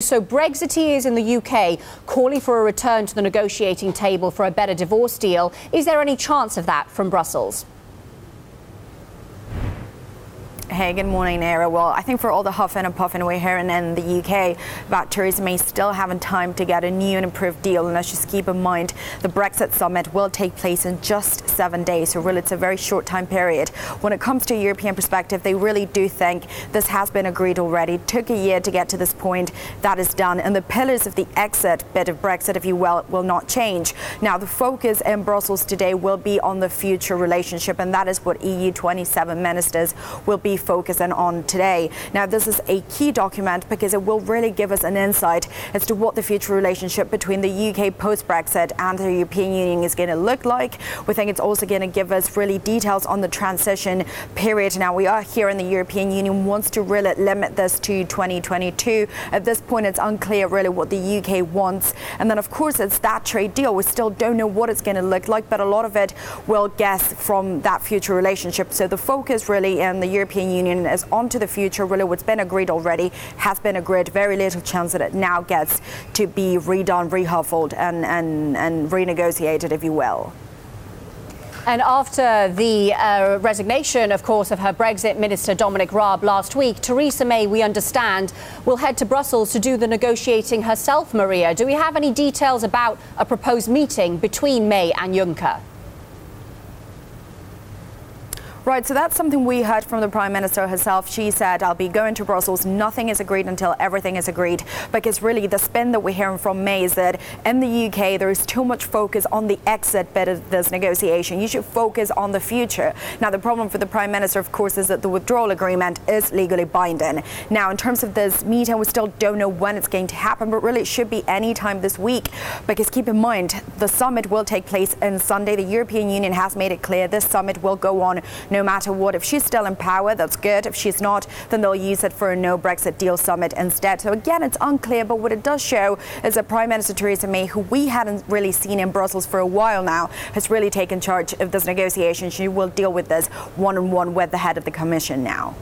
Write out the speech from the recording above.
So Brexiteers in the UK calling for a return to the negotiating table for a better divorce deal. Is there any chance of that from Brussels? Hey, good morning, Nara. Well, I think for all the huffing and puffing we're hearing in the UK about Theresa May still having time to get a new and improved deal, and let's just keep in mind the Brexit summit will take place in just 7 days, so really it's a very short time period. When it comes to a European perspective, they really do think this has been agreed already. It took a year to get to this point. That is done, and the pillars of the exit bit of Brexit, if you will not change. Now, the focus in Brussels today will be on the future relationship, and that is what EU 27 ministers will be focusing on today. Now, this is a key document because it will really give us an insight as to what the future relationship between the UK post-Brexit and the European Union is going to look like. We think it's also going to give us really details on the transition period. Now, we are here in the European Union wants to really limit this to 2022. At this point, it's unclear really what the UK wants. And then, of course, it's that trade deal. We still don't know what it's going to look like, but a lot of it will guess from that future relationship. So the focus really in the European Union is onto the future. Really what's been agreed already has been agreed. Very little chance that it now gets to be redone, rehuffled and renegotiated, if you will. And after the resignation, of course, of her Brexit Minister Dominic Raab last week, Theresa May, we understand, will head to Brussels to do the negotiating herself, Maria. Do we have any details about a proposed meeting between May and Juncker? Right, so that's something we heard from the Prime Minister herself. She said, I'll be going to Brussels. Nothing is agreed until everything is agreed. Because really the spin that we're hearing from May is that in the UK, there is too much focus on the exit bit of this negotiation. You should focus on the future. Now, the problem for the Prime Minister, of course, is that the withdrawal agreement is legally binding. Now, in terms of this meeting, we still don't know when it's going to happen, but really it should be any time this week. Because keep in mind, the summit will take place on Sunday. The European Union has made it clear this summit will go on no matter what. If she's still in power, that's good. If she's not, then they'll use it for a no Brexit deal summit instead. So again, it's unclear, but what it does show is that Prime Minister Theresa May, who we hadn't really seen in Brussels for a while now, has really taken charge of this negotiation. She will deal with this one-on-one with the head of the Commission now.